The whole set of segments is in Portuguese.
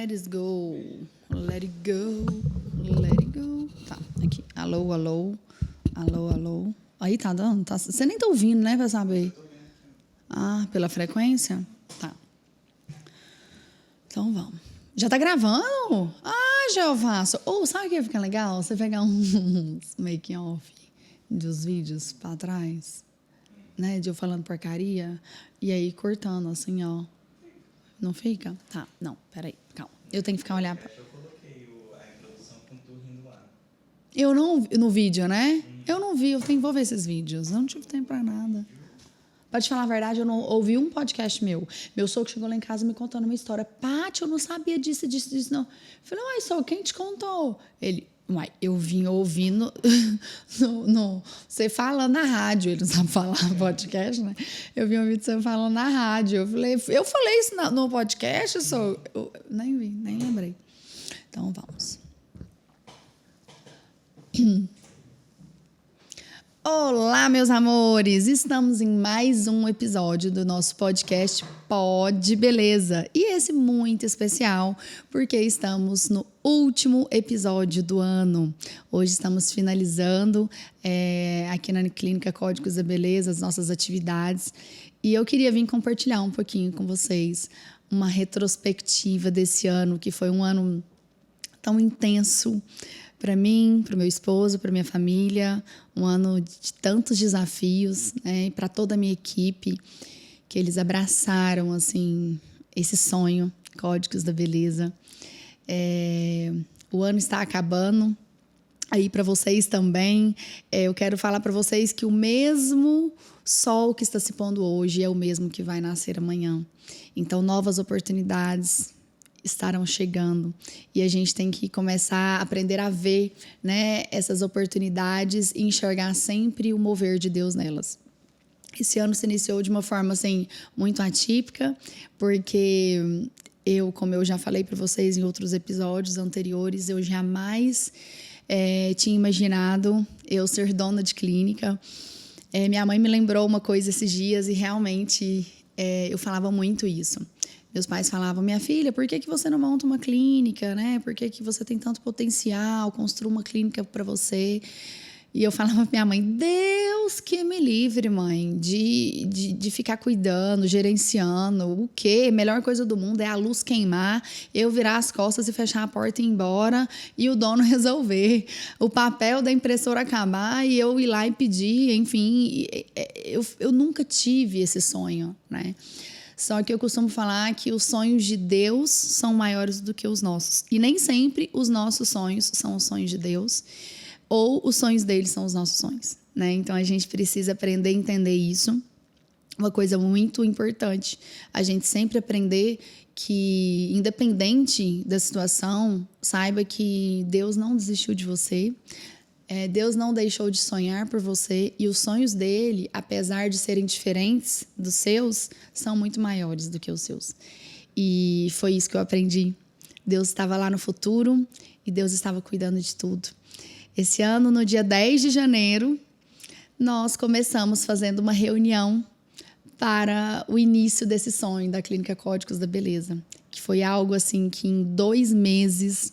Let it go. Let it go. Let it go. Tá, aqui. Alô, alô. Alô, alô. Aí tá dando? Tá. Você nem tá ouvindo, né, pra saber? Ah, pela frequência? Tá. Então vamos. Já tá gravando? Ah, Jeová. Ou sabe o que fica legal? Você pegar uns making off dos vídeos pra trás, né? De eu falando porcaria. E aí cortando assim, ó. Não fica? Tá. Não, peraí. Calma. Eu tenho que ficar olhando pra... Eu coloquei a introdução com tu rindo lá. Eu não... No vídeo, né? Eu não vi. Vou ver esses vídeos. Eu não tive tempo pra nada. Pra te falar a verdade, eu não ouvi um podcast meu. Meu sogro chegou lá em casa me contando uma história. Paty, eu não sabia disso, não. Eu falei, uai, sogro, quem te contou? Ele, uai, eu vim ouvindo você falando na rádio. Ele não sabe falar podcast, né? Eu vim ouvindo você falando na rádio. Eu falei isso no podcast, sogro? Eu nem vi, nem lembrei. Então, vamos. Olá, meus amores! Estamos em mais um episódio do nosso podcast Pod Beleza. E esse muito especial, porque estamos no último episódio do ano. Hoje estamos finalizando aqui na Clínica Códigos da Beleza as nossas atividades. E eu queria vir compartilhar um pouquinho com vocês uma retrospectiva desse ano, que foi um ano tão intenso para mim, para o meu esposo, para minha família, um ano de tantos desafios, né? E para toda a minha equipe, que eles abraçaram assim esse sonho, Códigos da Beleza. O ano está acabando, aí para vocês também. Eu quero falar para vocês que o mesmo sol que está se pondo hoje é o mesmo que vai nascer amanhã. Então, novas oportunidades estarão chegando e a gente tem que começar a aprender a ver, né, essas oportunidades e enxergar sempre o mover de Deus nelas. Esse ano se iniciou de uma forma assim muito atípica, porque como eu já falei para vocês em outros episódios anteriores, eu jamais tinha imaginado eu ser dona de clínica. Minha mãe me lembrou uma coisa esses dias e realmente eu falava muito isso. Meus pais falavam, minha filha, por que você não monta uma clínica, né? Por que você tem tanto potencial, construa uma clínica para você? E eu falava pra minha mãe, Deus que me livre, mãe, de ficar cuidando, gerenciando. O quê? Melhor coisa do mundo é a luz queimar, eu virar as costas e fechar a porta e ir embora e o dono resolver. O papel da impressora acabar e eu ir lá e pedir, enfim. Eu nunca tive esse sonho, né? Só que eu costumo falar que os sonhos de Deus são maiores do que os nossos. E nem sempre os nossos sonhos são os sonhos de Deus, ou os sonhos dele são os nossos sonhos, né? Então, a gente precisa aprender a entender isso. Uma coisa muito importante, a gente sempre aprender que, independente da situação, saiba que Deus não desistiu de você. Deus não deixou de sonhar por você e os sonhos dele, apesar de serem diferentes dos seus, são muito maiores do que os seus. E foi isso que eu aprendi. Deus estava lá no futuro e Deus estava cuidando de tudo. Esse ano, no dia 10 de janeiro, nós começamos fazendo uma reunião para o início desse sonho da Clínica Códigos da Beleza, que foi algo assim que em 2 meses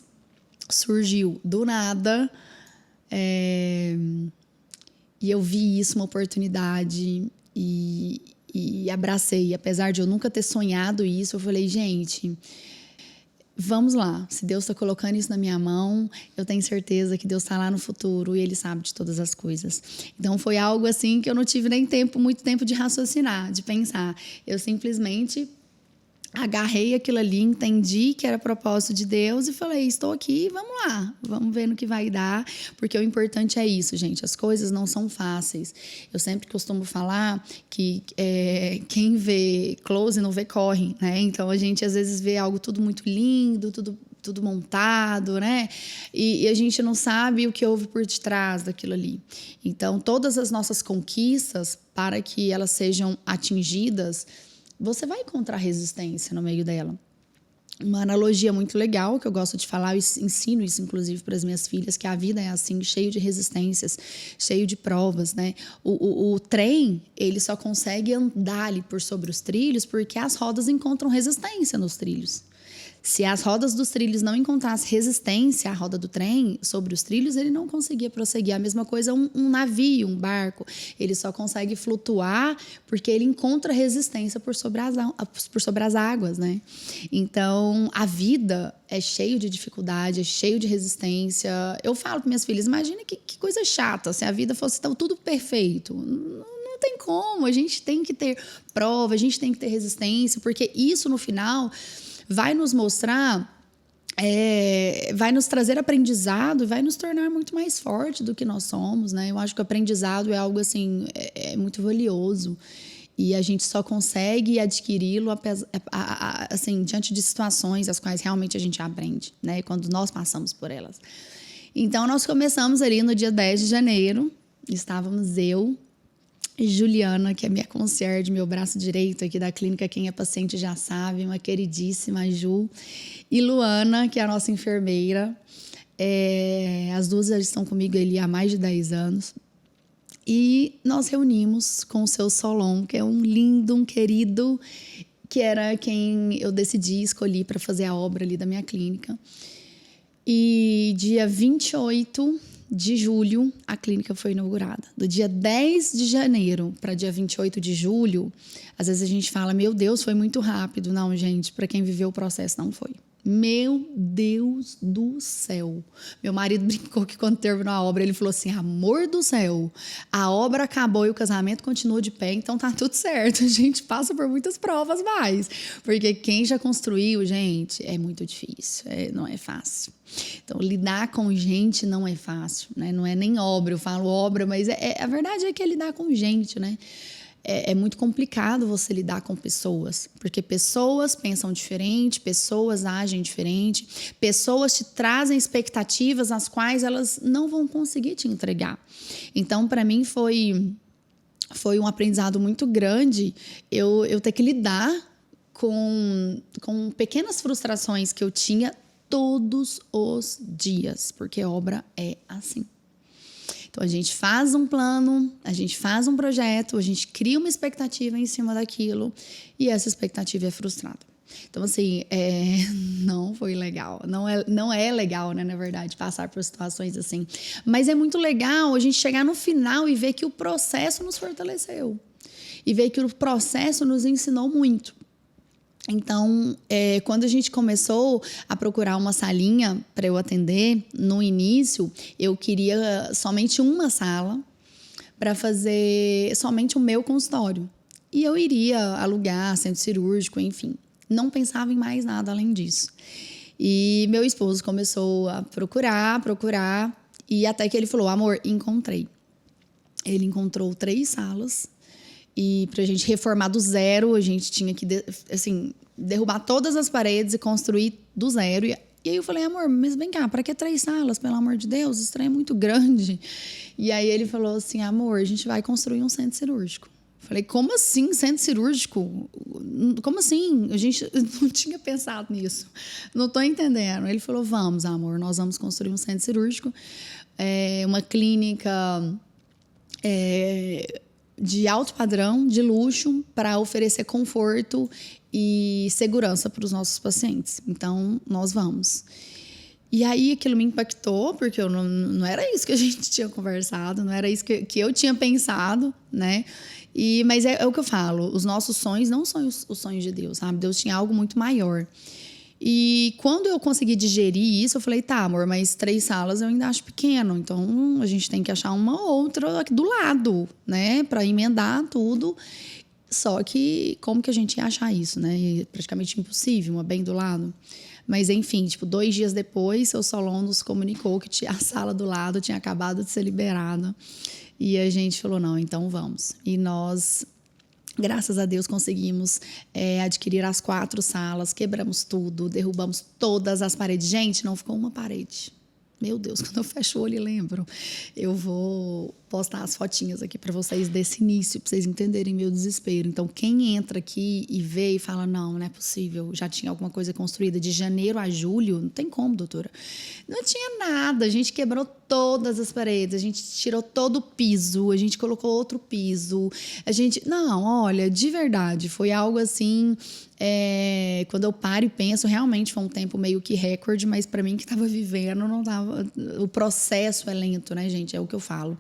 surgiu do nada. E eu vi isso, uma oportunidade, e abracei. Apesar de eu nunca ter sonhado isso, eu falei, gente, vamos lá. Se Deus está colocando isso na minha mão, eu tenho certeza que Deus está lá no futuro e Ele sabe de todas as coisas. Então, foi algo assim que eu não tive nem muito tempo de raciocinar, de pensar. Eu simplesmente agarrei aquilo ali, entendi que era propósito de Deus e falei, estou aqui, vamos lá, vamos ver no que vai dar, porque o importante é isso, gente, as coisas não são fáceis. Eu sempre costumo falar que quem vê close não vê corre, né? Então, a gente às vezes vê algo tudo muito lindo, tudo montado, né? E a gente não sabe o que houve por detrás daquilo ali. Então, todas as nossas conquistas, para que elas sejam atingidas, você vai encontrar resistência no meio dela. Uma analogia muito legal que eu gosto de falar, eu ensino isso inclusive para as minhas filhas, que a vida é assim, cheio de resistências, cheio de provas, né? O trem, ele só consegue andar ali por sobre os trilhos porque as rodas encontram resistência nos trilhos. Se as rodas dos trilhos não encontrassem resistência à roda do trem sobre os trilhos, ele não conseguia prosseguir. A mesma coisa um navio, um barco. Ele só consegue flutuar porque ele encontra resistência por sobre as águas, né? Então, a vida é cheio de dificuldade, é cheio de resistência. Eu falo para minhas filhas, imagina que coisa chata se a vida fosse tudo perfeito. Não tem como, a gente tem que ter prova, a gente tem que ter resistência, porque isso no final vai nos mostrar, vai nos trazer aprendizado e vai nos tornar muito mais forte do que nós somos, né? Eu acho que o aprendizado é algo assim, muito valioso. E a gente só consegue adquiri-lo assim, diante de situações as quais realmente a gente aprende, né? Quando nós passamos por elas. Então, nós começamos ali no dia 10 de janeiro. Estávamos eu e Juliana, que é minha concierge, meu braço direito aqui da clínica. Quem é paciente já sabe, uma queridíssima Ju. E Luana, que é a nossa enfermeira. As duas já estão comigo ali há mais de 10 anos. E nós reunimos com o seu Solon, que é um lindo, um querido, que era quem eu escolhi para fazer a obra ali da minha clínica. E dia 28 de julho, a clínica foi inaugurada. Do dia 10 de janeiro para dia 28 de julho, às vezes a gente fala, meu Deus, foi muito rápido. Não, gente, para quem viveu o processo, não foi. Meu Deus do céu. Meu marido brincou que quando terminou a obra, ele falou assim, amor do céu, a obra acabou e o casamento continuou de pé, então tá tudo certo. A gente passa por muitas provas mais. Porque quem já construiu, gente, é muito difícil, não é fácil. Então, lidar com gente não é fácil, né? Não é nem obra, eu falo obra, mas a verdade é que é lidar com gente, né? É muito complicado você lidar com pessoas, porque pessoas pensam diferente, pessoas agem diferente, pessoas te trazem expectativas as quais elas não vão conseguir te entregar. Então, para mim, foi um aprendizado muito grande eu ter que lidar com pequenas frustrações que eu tinha todos os dias, porque obra é assim. Então, a gente faz um plano, a gente faz um projeto, a gente cria uma expectativa em cima daquilo e essa expectativa é frustrada. Então, assim, não foi legal. Não é legal, né, na verdade, passar por situações assim. Mas é muito legal a gente chegar no final e ver que o processo nos fortaleceu. E ver que o processo nos ensinou muito. Então, quando a gente começou a procurar uma salinha para eu atender, no início, eu queria somente uma sala para fazer somente o meu consultório. E eu iria alugar centro cirúrgico, enfim. Não pensava em mais nada além disso. E meu esposo começou a procurar, e até que ele falou, amor, encontrei. Ele encontrou 3 salas. E para a gente reformar do zero, a gente tinha que derrubar todas as paredes e construir do zero. E aí eu falei, amor, mas vem cá, para que 3 salas? Pelo amor de Deus, esse trem é muito grande. E aí ele falou assim, amor, a gente vai construir um centro cirúrgico. Eu falei, como assim centro cirúrgico? Como assim? A gente não tinha pensado nisso. Não estou entendendo. Ele falou, vamos, amor, nós vamos construir um centro cirúrgico. Uma clínica... de alto padrão, de luxo, para oferecer conforto e segurança para os nossos pacientes. Então, nós vamos. E aí, aquilo me impactou, porque não era isso que a gente tinha conversado, não era isso que eu tinha pensado, né? Mas é o que eu falo, os nossos sonhos não são os sonhos de Deus, sabe? Deus tinha algo muito maior. E quando eu consegui digerir isso, eu falei, tá, amor, mas 3 salas eu ainda acho pequeno. Então, a gente tem que achar uma outra aqui do lado, né? Para emendar tudo. Só que, como que a gente ia achar isso, né? É praticamente impossível, uma bem do lado. Mas, enfim, 2 dias depois, o Solon nos comunicou que a sala do lado tinha acabado de ser liberada. E a gente falou, não, então vamos. E nós... Graças a Deus conseguimos adquirir as 4 salas, quebramos tudo, derrubamos todas as paredes. Gente, não ficou uma parede. Meu Deus, quando eu fecho o olho e lembro. Eu vou postar as fotinhas aqui para vocês desse início, para vocês entenderem meu desespero. Então, quem entra aqui e vê e fala, não é possível, já tinha alguma coisa construída de janeiro a julho, não tem como, doutora. Não tinha nada, a gente quebrou todas as paredes, a gente tirou todo o piso, a gente colocou outro piso, Não, olha, de verdade, foi algo assim... quando eu paro e penso, realmente foi um tempo meio que recorde, mas para mim que estava vivendo, não tava. O processo é lento, né, gente? É o que eu falo.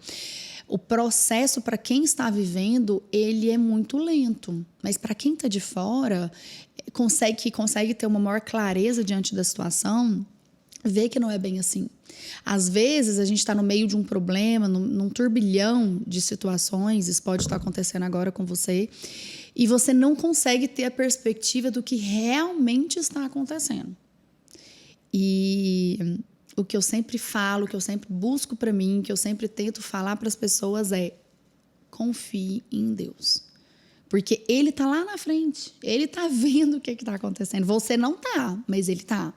O processo, para quem está vivendo, ele é muito lento. Mas para quem está de fora, consegue ter uma maior clareza diante da situação, vê que não é bem assim. Às vezes, a gente está no meio de um problema, num turbilhão de situações, isso pode estar acontecendo agora com você, e você não consegue ter a perspectiva do que realmente está acontecendo. E o que eu sempre falo, o que eu sempre busco para mim, que eu sempre tento falar para as pessoas é: confie em Deus. Porque Ele está lá na frente, Ele está vendo o que está acontecendo. Você não está, mas Ele está.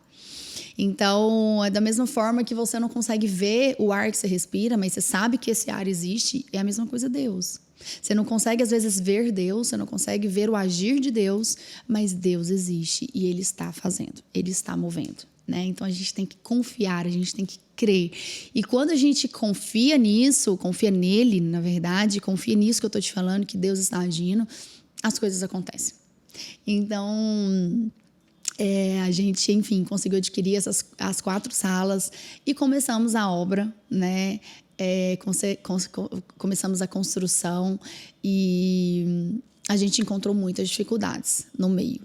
Então, é da mesma forma que você não consegue ver o ar que você respira, mas você sabe que esse ar existe, é a mesma coisa Deus. Você não consegue, às vezes, ver Deus, você não consegue ver o agir de Deus, mas Deus existe e Ele está fazendo, Ele está movendo, né? Então, a gente tem que confiar, a gente tem que crer. E quando a gente confia nisso, confia nele, na verdade, confia nisso que eu estou te falando, que Deus está agindo, as coisas acontecem. Então, a gente, enfim, conseguiu adquirir as 4 salas e começamos a obra, né? Começamos a construção e a gente encontrou muitas dificuldades no meio.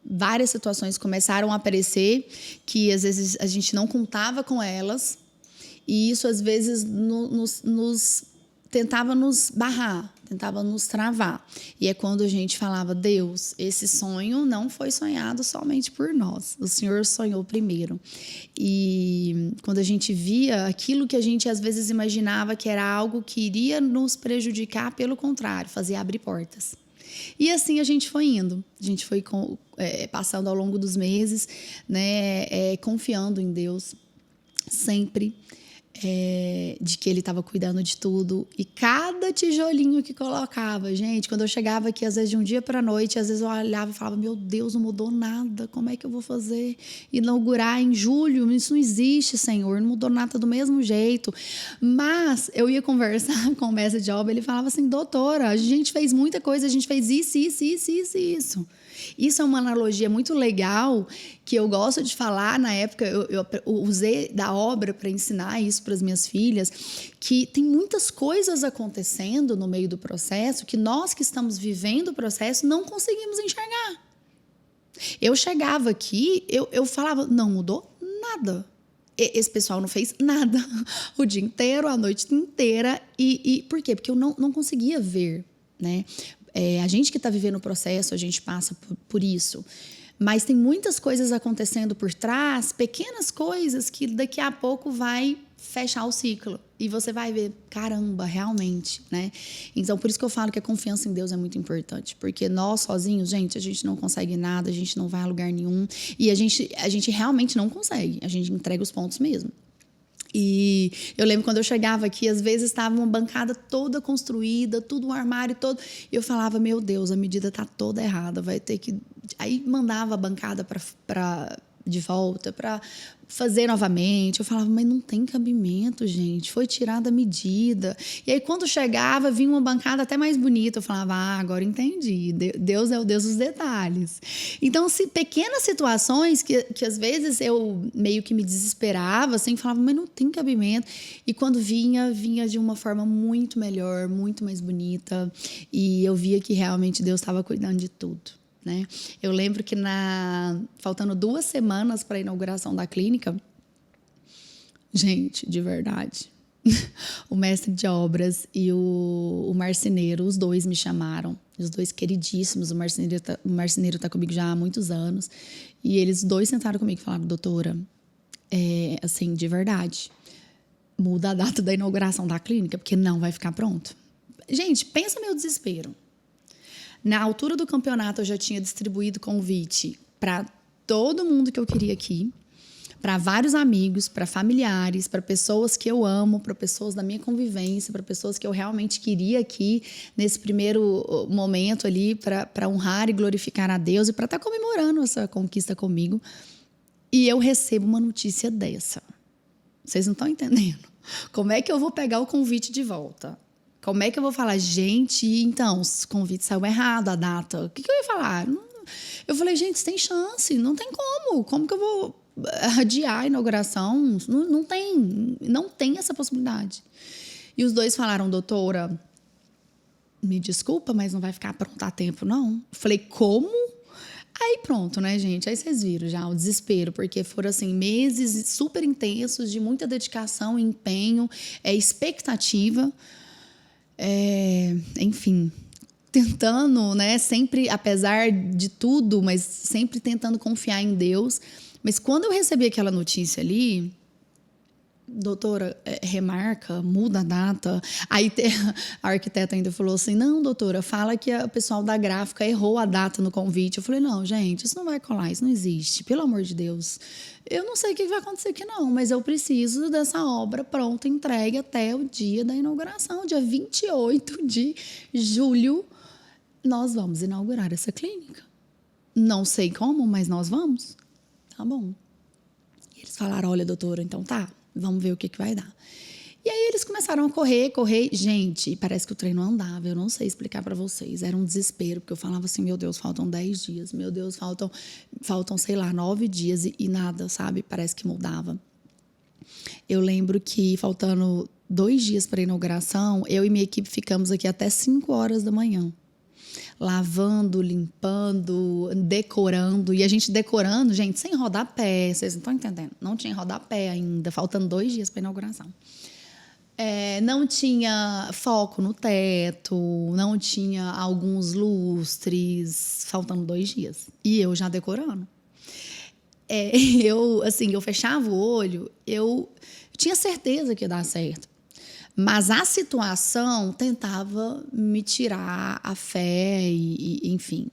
Várias situações começaram a aparecer que às vezes a gente não contava com elas e isso às vezes tentava nos barrar, tentava nos travar. E é quando a gente falava: Deus, esse sonho não foi sonhado somente por nós. O Senhor sonhou primeiro. E quando a gente via aquilo que a gente às vezes imaginava que era algo que iria nos prejudicar, pelo contrário, fazia abrir portas. E assim a gente foi indo. A gente foi passando ao longo dos meses, né, confiando em Deus sempre. De que Ele estava cuidando de tudo. E cada tijolinho que colocava, gente, quando eu chegava aqui, às vezes de um dia para a noite, às vezes eu olhava e falava: meu Deus, não mudou nada, como é que eu vou fazer? Inaugurar em julho, isso não existe, Senhor, não mudou nada do mesmo jeito. Mas eu ia conversar com o mestre de obra, ele falava assim: doutora, a gente fez muita coisa, a gente fez isso. Isso é uma analogia muito legal que eu gosto de falar. Na época, eu usei da obra para ensinar isso para as minhas filhas, que tem muitas coisas acontecendo no meio do processo que nós que estamos vivendo o processo não conseguimos enxergar. Eu chegava aqui, eu falava: não mudou nada. Esse pessoal não fez nada o dia inteiro, a noite inteira. E por quê? Porque eu não conseguia ver, né? A gente que está vivendo o processo, a gente passa por isso. Mas tem muitas coisas acontecendo por trás, pequenas coisas que daqui a pouco vai fechar o ciclo. E você vai ver: caramba, realmente, né? Então, por isso que eu falo que a confiança em Deus é muito importante. Porque nós sozinhos, gente, a gente não consegue nada, a gente não vai a lugar nenhum. E a gente realmente não consegue. A gente entrega os pontos mesmo. E eu lembro quando eu chegava aqui, às vezes estava uma bancada toda construída, tudo um armário todo. E eu falava: meu Deus, a medida está toda errada, vai ter que... Aí mandava a bancada de volta para fazer novamente. Eu falava: mas não tem cabimento, gente, foi tirada a medida. E aí quando chegava, vinha uma bancada até mais bonita. Eu falava: agora entendi, Deus é o Deus dos detalhes. Então, pequenas situações que às vezes eu meio que me desesperava, assim, falava: mas não tem cabimento. E quando vinha de uma forma muito melhor, muito mais bonita, e eu via que realmente Deus estava cuidando de tudo, né? Eu lembro que faltando 2 semanas para a inauguração da clínica, gente, de verdade, o mestre de obras e o marceneiro, os dois me chamaram, os dois queridíssimos. O marceneiro tá comigo já há muitos anos, e eles dois sentaram comigo e falaram: doutora, assim, de verdade, muda a data da inauguração da clínica, porque não vai ficar pronto. Gente, pensa meu desespero. Na altura do campeonato, eu já tinha distribuído convite para todo mundo que eu queria aqui, para vários amigos, para familiares, para pessoas que eu amo, para pessoas da minha convivência, para pessoas que eu realmente queria aqui nesse primeiro momento ali, para honrar e glorificar a Deus e para estar comemorando essa conquista comigo. E eu recebo uma notícia dessa. Vocês não estão entendendo. Como é que eu vou pegar o convite de volta? Como é que eu vou falar: gente, então, o convite saiu errado, a data? O que eu ia falar? Não Eu falei, gente, tem chance, não tem como. Como que eu vou adiar a inauguração? Não tem essa possibilidade. E os dois falaram, doutora, me desculpa, mas não vai ficar pronta a tempo, não. Eu falei, como? Aí pronto, né, gente? Aí vocês viram já o desespero, porque foram, assim, meses super intensos, de muita dedicação, empenho, expectativa. Enfim, tentando, né, sempre, apesar de tudo, mas sempre tentando confiar em Deus. Mas quando eu recebi aquela notícia ali, doutora, remarca, muda a data. Aí a arquiteta ainda falou assim, não, doutora, fala que o pessoal da gráfica errou a data no convite. Eu falei, não, gente, isso não vai colar, isso não existe, pelo amor de Deus. Eu não sei o que vai acontecer aqui não, mas eu preciso dessa obra pronta, entregue até o dia da inauguração, dia 28 de julho, nós vamos inaugurar essa clínica. Não sei como, mas nós vamos. Tá bom. E eles falaram, olha, doutora, então tá, vamos ver o que vai dar. E aí eles começaram a correr. Gente, parece que o trem não andava, eu não sei explicar para vocês. Era um desespero, porque eu falava assim, meu Deus, faltam 10 dias, meu Deus, faltam sei lá, 9 dias e nada, sabe? Parece que mudava. Eu lembro que faltando 2 dias para a inauguração, eu e minha equipe ficamos aqui até 5 horas da manhã. Lavando, limpando, decorando. E a gente decorando, gente, sem rodapé. Vocês não estão entendendo. Não tinha rodapé ainda, faltando 2 dias para a inauguração. Não tinha foco no teto, não tinha alguns lustres, faltando 2 dias. E eu já decorando. Eu fechava o olho, eu tinha certeza que ia dar certo. Mas a situação tentava me tirar a fé enfim.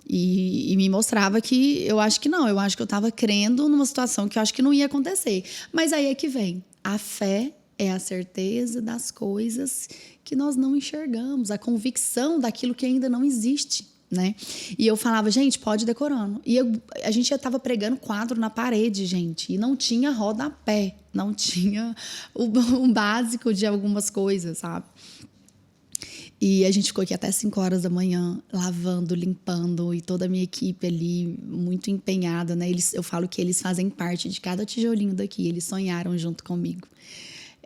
E me mostrava que eu acho que não. Eu acho que eu estava crendo numa situação que eu acho que não ia acontecer. Mas aí é que vem. A fé é a certeza das coisas que nós não enxergamos. A convicção daquilo que ainda não existe, né? E eu falava, gente, pode ir decorando. E a gente já estava pregando quadro na parede, gente. E não tinha rodapé. Não tinha o básico de algumas coisas, sabe? E a gente ficou aqui até 5 horas da manhã, lavando, limpando, e toda a minha equipe ali, muito empenhada, né? Eu falo que eles fazem parte de cada tijolinho daqui, eles sonharam junto comigo.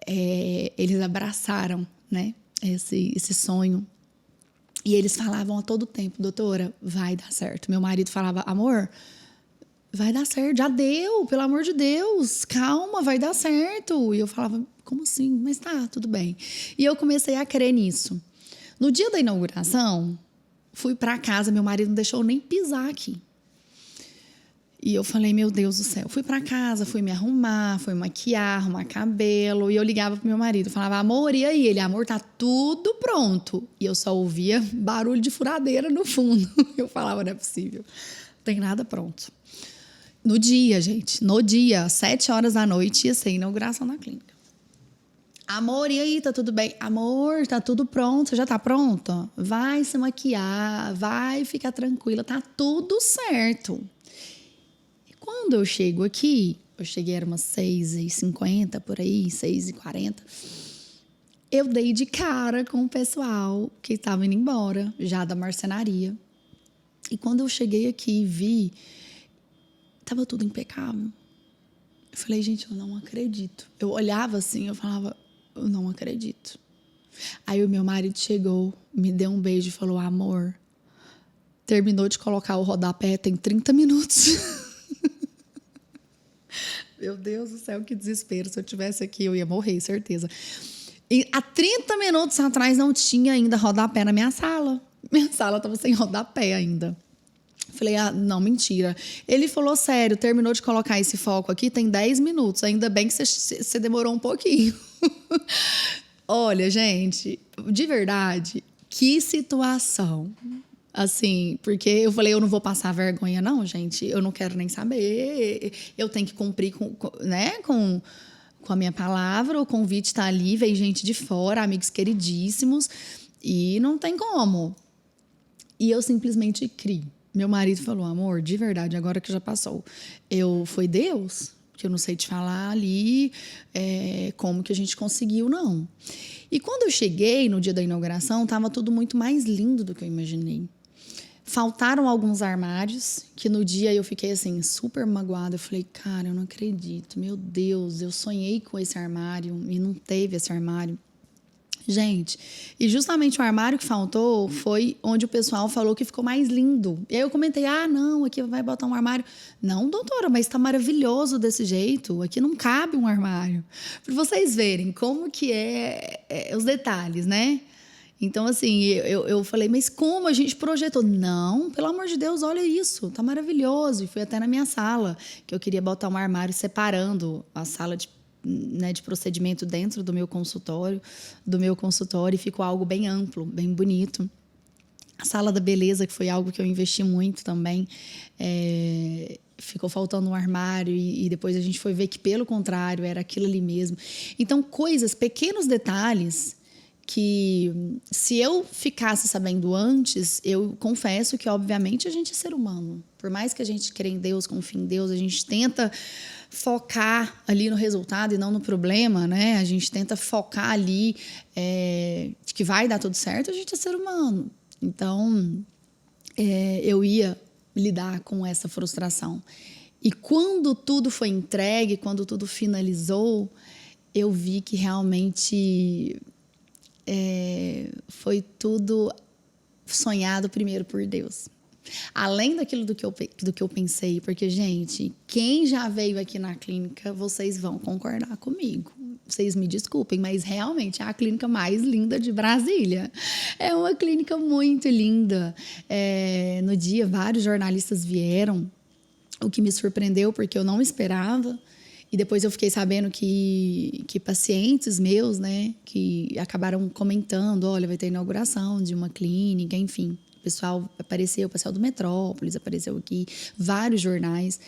Eles abraçaram, né, esse sonho. E eles falavam a todo tempo, doutora, vai dar certo. Meu marido falava, amor, vai dar certo, já deu, pelo amor de Deus, calma, vai dar certo. E eu falava, como assim? Mas tá, tudo bem. E eu comecei a crer nisso. No dia da inauguração, fui para casa, meu marido não deixou nem pisar aqui. E eu falei, meu Deus do céu. Fui para casa, fui me arrumar, fui maquiar, arrumar cabelo. E eu ligava pro meu marido, falava, amor, e aí? Ele, amor, tá tudo pronto. E eu só ouvia barulho de furadeira no fundo. Eu falava, não é possível, não tem nada pronto. No dia, gente, no dia, 7 horas da noite, ia ser a inauguração da clínica. Amor, e aí, tá tudo bem? Amor, tá tudo pronto, já tá pronta? Vai se maquiar, vai ficar tranquila, tá tudo certo. E quando eu chego aqui, eu cheguei, era umas 6h50, por aí, 6h40, eu dei de cara com o pessoal que estava indo embora, já da marcenaria. E quando eu cheguei aqui e vi, tava tudo impecável. Eu falei, gente, eu não acredito. Eu olhava assim, eu falava, eu não acredito. Aí o meu marido chegou, me deu um beijo e falou, amor, terminou de colocar o rodapé, tem 30 minutos. Meu Deus do céu, que desespero. Se eu tivesse aqui, eu ia morrer, certeza. E há 30 minutos atrás não tinha ainda rodapé na minha sala. Minha sala estava sem rodapé ainda. Falei, não, mentira. Ele falou, sério, terminou de colocar esse foco aqui, tem 10 minutos. Ainda bem que você demorou um pouquinho. Olha, gente, de verdade, que situação. Assim, porque eu falei, eu não vou passar vergonha, não, gente. Eu não quero nem saber. Eu tenho que cumprir com a minha palavra. O convite está ali, veio gente de fora, amigos queridíssimos. E não tem como. E eu simplesmente criei. Meu marido falou, amor, de verdade, agora que já passou. Foi Deus, que eu não sei te falar ali como que a gente conseguiu, não. E quando eu cheguei no dia da inauguração, estava tudo muito mais lindo do que eu imaginei. Faltaram alguns armários, que no dia eu fiquei assim, super magoada. Eu falei, cara, eu não acredito, meu Deus, eu sonhei com esse armário e não teve esse armário. Gente, e justamente o armário que faltou foi onde o pessoal falou que ficou mais lindo. E aí eu comentei, não, aqui vai botar um armário. Não, doutora, mas tá maravilhoso desse jeito. Aqui não cabe um armário. Para vocês verem como que é os detalhes, né? Então, assim, eu falei, mas como a gente projetou? Não, pelo amor de Deus, olha isso, tá maravilhoso. E fui até na minha sala, que eu queria botar um armário separando a sala de procedimento dentro do meu consultório, e ficou algo bem amplo, bem bonito. A sala da beleza, que foi algo que eu investi muito também, ficou faltando um armário e depois a gente foi ver que, pelo contrário, era aquilo ali mesmo. Então, pequenos detalhes que, se eu ficasse sabendo antes, eu confesso que, obviamente, a gente é ser humano. Por mais que a gente crê em Deus, confie em Deus, a gente tenta focar ali no resultado e não no problema, né? A gente tenta focar ali de que vai dar tudo certo, a gente é ser humano. Então, eu ia lidar com essa frustração. E quando tudo foi entregue, quando tudo finalizou, eu vi que realmente foi tudo sonhado primeiro por Deus. Além daquilo do que eu pensei, porque, gente, quem já veio aqui na clínica, vocês vão concordar comigo. Vocês me desculpem, mas realmente é a clínica mais linda de Brasília. É uma clínica muito linda. No dia, vários jornalistas vieram, o que me surpreendeu, porque eu não esperava. E depois eu fiquei sabendo que pacientes meus, né, que acabaram comentando, olha, vai ter inauguração de uma clínica, enfim. O pessoal do Metrópolis apareceu aqui, vários jornais.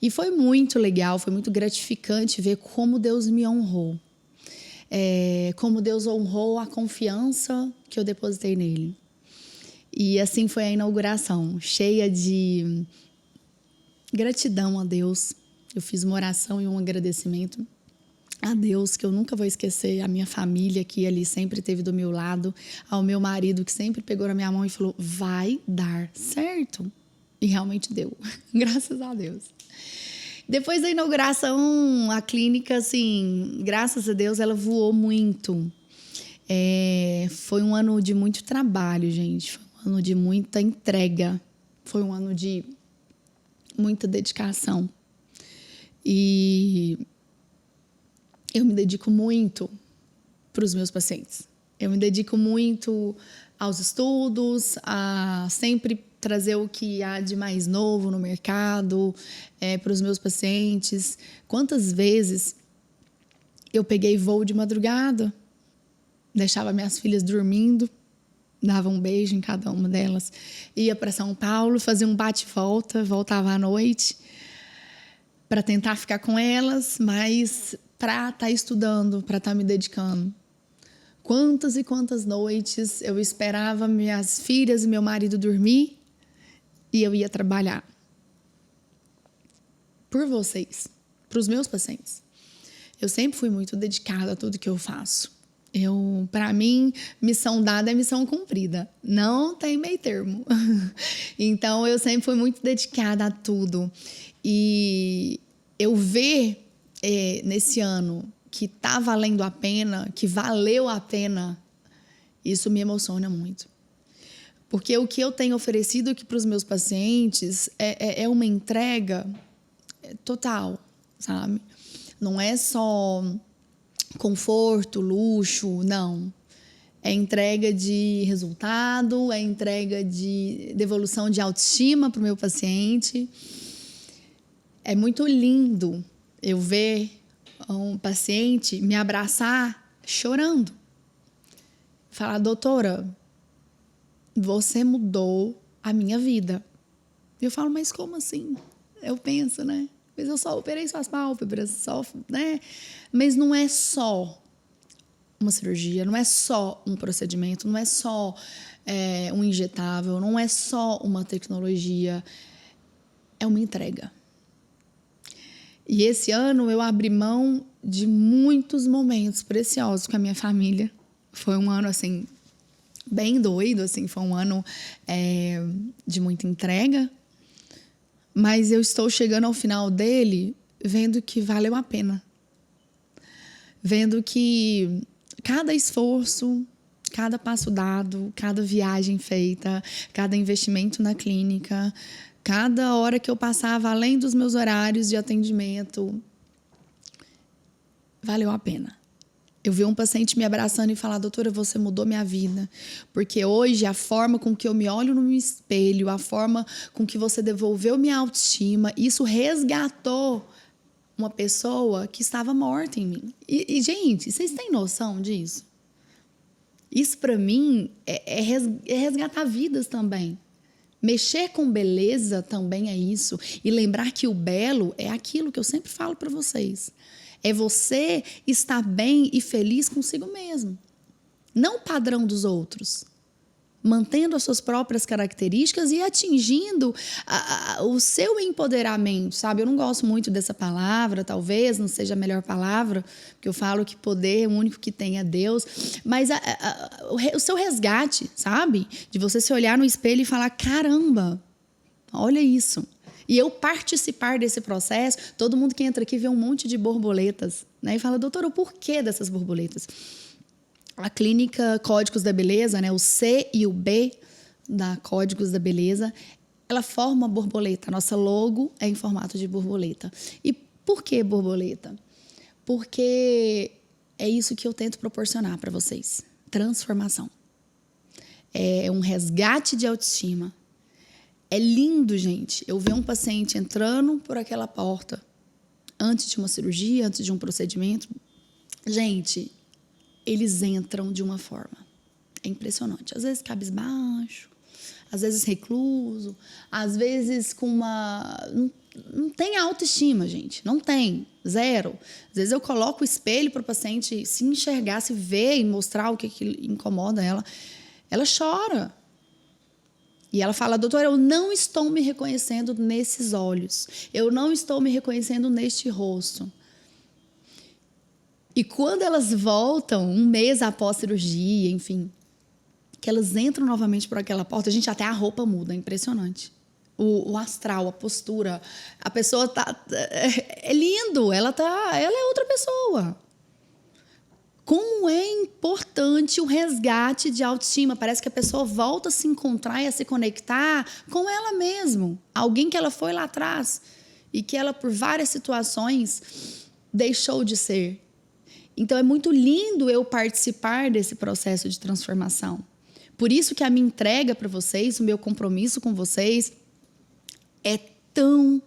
E foi muito legal, foi muito gratificante ver como Deus me honrou. Como Deus honrou a confiança que eu depositei nele. E assim foi a inauguração, cheia de gratidão a Deus. Eu fiz uma oração e um agradecimento a Deus, que eu nunca vou esquecer, a minha família que ali sempre esteve do meu lado, ao meu marido que sempre pegou na minha mão e falou, vai dar certo. E realmente deu, graças a Deus. Depois da inauguração, a clínica, assim, graças a Deus, ela voou muito. Foi um ano de muito trabalho, gente. Foi um ano de muita entrega. Foi um ano de muita dedicação. E eu me dedico muito para os meus pacientes. Eu me dedico muito aos estudos, a sempre trazer o que há de mais novo no mercado para os meus pacientes. Quantas vezes eu peguei voo de madrugada, deixava minhas filhas dormindo, dava um beijo em cada uma delas, ia para São Paulo, fazia um bate-volta, voltava à noite para tentar ficar com elas, mas para estar estudando, para estar me dedicando. Quantas e quantas noites eu esperava minhas filhas e meu marido dormir e eu ia trabalhar. Por vocês, para os meus pacientes. Eu sempre fui muito dedicada a tudo que eu faço. Para mim, missão dada é missão cumprida. Não tem meio termo. Então, eu sempre fui muito dedicada a tudo. E eu ver nesse ano que tá valendo a pena, que valeu a pena, isso me emociona muito. Porque o que eu tenho oferecido aqui para os meus pacientes é uma entrega total, sabe? Não é só conforto, luxo, não. É entrega de resultado, é entrega de devolução de autoestima para o meu paciente. É muito lindo eu ver um paciente me abraçar chorando. Falar, doutora, você mudou a minha vida. Eu falo, mas como assim? Eu penso, né? Mas eu só operei suas pálpebras, né? Mas não é só uma cirurgia, não é só um procedimento, não é só um injetável, não é só uma tecnologia, é uma entrega. E esse ano eu abri mão de muitos momentos preciosos com a minha família. Foi um ano, assim, bem doido, assim, foi um ano de muita entrega, mas eu estou chegando ao final dele vendo que valeu a pena. Vendo que cada esforço, cada passo dado, cada viagem feita, cada investimento na clínica, cada hora que eu passava além dos meus horários de atendimento, valeu a pena. Eu vi um paciente me abraçando e falar: doutora, você mudou minha vida. Porque hoje a forma com que eu me olho no espelho, a forma com que você devolveu minha autoestima, isso resgatou uma pessoa que estava morta em mim. E gente, vocês têm noção disso? Isso, para mim, é resgatar vidas também. Mexer com beleza também é isso. E lembrar que o belo é aquilo que eu sempre falo para vocês. É você estar bem e feliz consigo mesmo. Não o padrão dos outros. Mantendo as suas próprias características e atingindo o seu empoderamento, sabe? Eu não gosto muito dessa palavra, talvez não seja a melhor palavra, porque eu falo que poder, o único que tem é Deus, mas o seu resgate, sabe? De você se olhar no espelho e falar: caramba, olha isso. E eu participar desse processo, todo mundo que entra aqui vê um monte de borboletas, né? E fala: doutora, o porquê dessas borboletas? A clínica Códigos da Beleza, né, o C e o B da Códigos da Beleza, ela forma borboleta. A nossa logo é em formato de borboleta. E por que borboleta? Porque é isso que eu tento proporcionar para vocês. Transformação. É um resgate de autoestima. É lindo, gente, eu ver um paciente entrando por aquela porta antes de uma cirurgia, antes de um procedimento. Gente, eles entram de uma forma. É impressionante. Às vezes cabisbaixo, às vezes recluso, às vezes com uma... Não tem autoestima, gente. Não tem. Zero. Às vezes eu coloco o espelho para o paciente se enxergar, se ver e mostrar o que incomoda ela. Ela chora. E ela fala: doutora, eu não estou me reconhecendo nesses olhos. Eu não estou me reconhecendo neste rosto. E quando elas voltam, um mês após a cirurgia, enfim, que elas entram novamente por aquela porta, gente, até a roupa muda, é impressionante. O astral, a postura, a pessoa tá... É lindo, ela é outra pessoa. Como é importante o resgate de autoestima. Parece que a pessoa volta a se encontrar e a se conectar com ela mesma. Alguém que ela foi lá atrás e que ela, por várias situações, deixou de ser. Então, é muito lindo eu participar desse processo de transformação. Por isso que a minha entrega para vocês, o meu compromisso com vocês é tão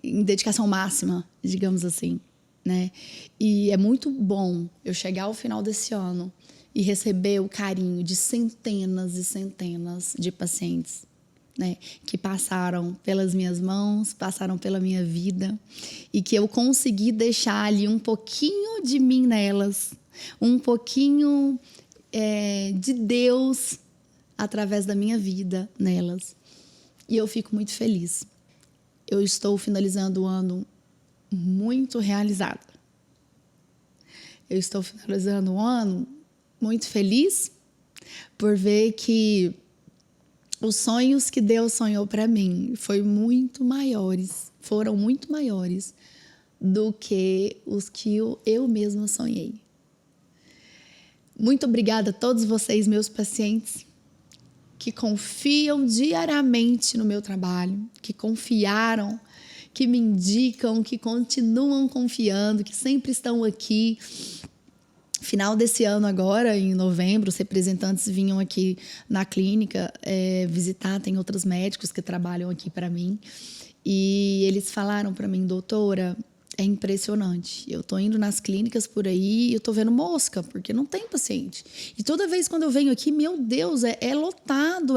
em dedicação máxima, digamos assim, né? E é muito bom eu chegar ao final desse ano e receber o carinho de centenas e centenas de pacientes, né, que passaram pelas minhas mãos, passaram pela minha vida e que eu consegui deixar ali um pouquinho de mim nelas, um pouquinho de Deus através da minha vida nelas. E eu fico muito feliz. Eu estou finalizando o ano muito realizada. Eu estou finalizando o ano muito feliz por ver que os sonhos que Deus sonhou para mim foram muito maiores do que os que eu mesma sonhei. Muito obrigada a todos vocês, meus pacientes, que confiam diariamente no meu trabalho, que confiaram, que me indicam, que continuam confiando, que sempre estão aqui. Final desse ano agora, em novembro, os representantes vinham aqui na clínica visitar, tem outros médicos que trabalham aqui para mim, e eles falaram para mim: doutora, é impressionante, eu tô indo nas clínicas por aí e eu tô vendo mosca, porque não tem paciente. E toda vez quando eu venho aqui, meu Deus, é lotado,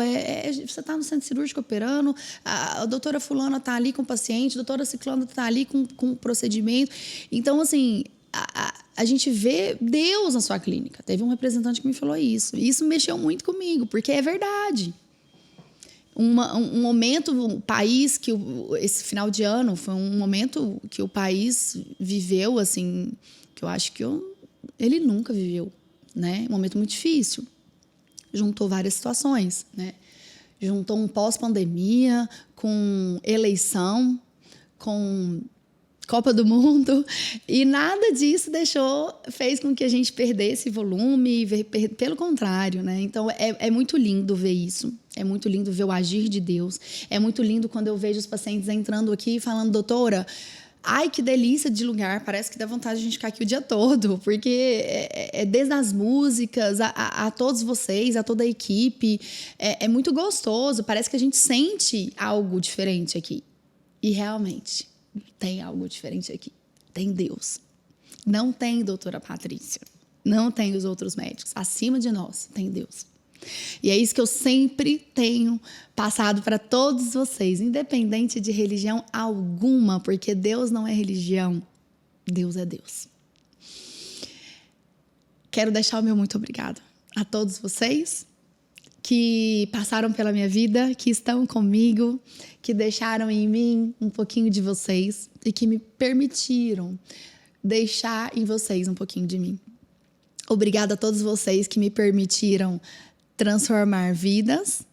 você tá no centro cirúrgico operando, a doutora fulana tá ali com o paciente, a doutora ciclana tá ali com o procedimento. Então, assim, a gente vê Deus na sua clínica. Teve um representante que me falou isso. E isso mexeu muito comigo, porque é verdade. Um momento, o país, esse final de ano, foi um momento que o país viveu, assim, que eu acho que ele nunca viveu. né? Um momento muito difícil. Juntou várias situações, né? Juntou um pós-pandemia com eleição, com Copa do Mundo, e nada disso fez com que a gente perdesse volume, pelo contrário, né? Então, é muito lindo ver isso, é muito lindo ver o agir de Deus, é muito lindo quando eu vejo os pacientes entrando aqui e falando, doutora, ai, que delícia de lugar, parece que dá vontade de a gente ficar aqui o dia todo, porque desde as músicas, a todos vocês, a toda a equipe, é muito gostoso, parece que a gente sente algo diferente aqui, e realmente tem algo diferente aqui. Tem Deus. Não tem doutora Patrícia. Não tem os outros médicos. Acima de nós tem Deus. E é isso que eu sempre tenho passado para todos vocês, independente de religião alguma, porque Deus não é religião. Deus é Deus. Quero deixar o meu muito obrigado a todos vocês que passaram pela minha vida, que estão comigo, que deixaram em mim um pouquinho de vocês e que me permitiram deixar em vocês um pouquinho de mim. Obrigada a todos vocês que me permitiram transformar vidas.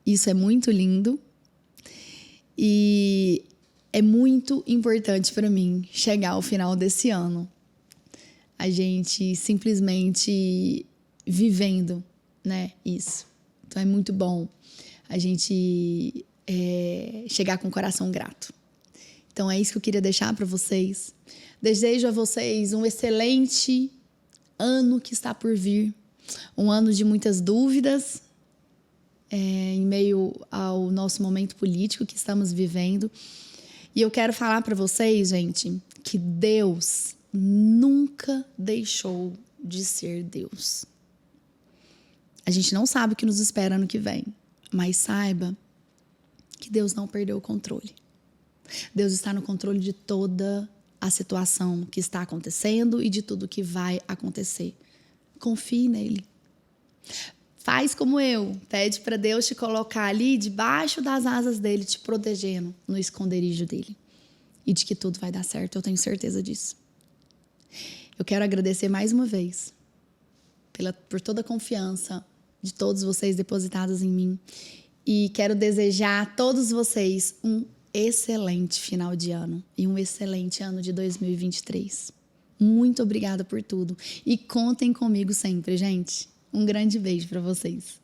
Isso é muito lindo. E é muito importante para mim chegar ao final desse ano. A gente simplesmente vivendo, né, isso. Então é muito bom a gente chegar com o coração grato. Então é isso que eu queria deixar para vocês. Desejo a vocês um excelente ano que está por vir. Um ano de muitas dúvidas, em meio ao nosso momento político que estamos vivendo. E eu quero falar para vocês, gente, que Deus nunca deixou de ser Deus. A gente não sabe o que nos espera ano que vem, mas saiba que Deus não perdeu o controle. Deus está no controle de toda a situação que está acontecendo e de tudo que vai acontecer. Confie nele. Faz como eu, pede para Deus te colocar ali debaixo das asas dele, te protegendo no esconderijo dele. E de que tudo vai dar certo, eu tenho certeza disso. Eu quero agradecer mais uma vez por toda a confiança de todos vocês depositados em mim. E quero desejar a todos vocês um excelente final de ano e um excelente ano de 2023. Muito obrigada por tudo. E contem comigo sempre, gente. Um grande beijo para vocês.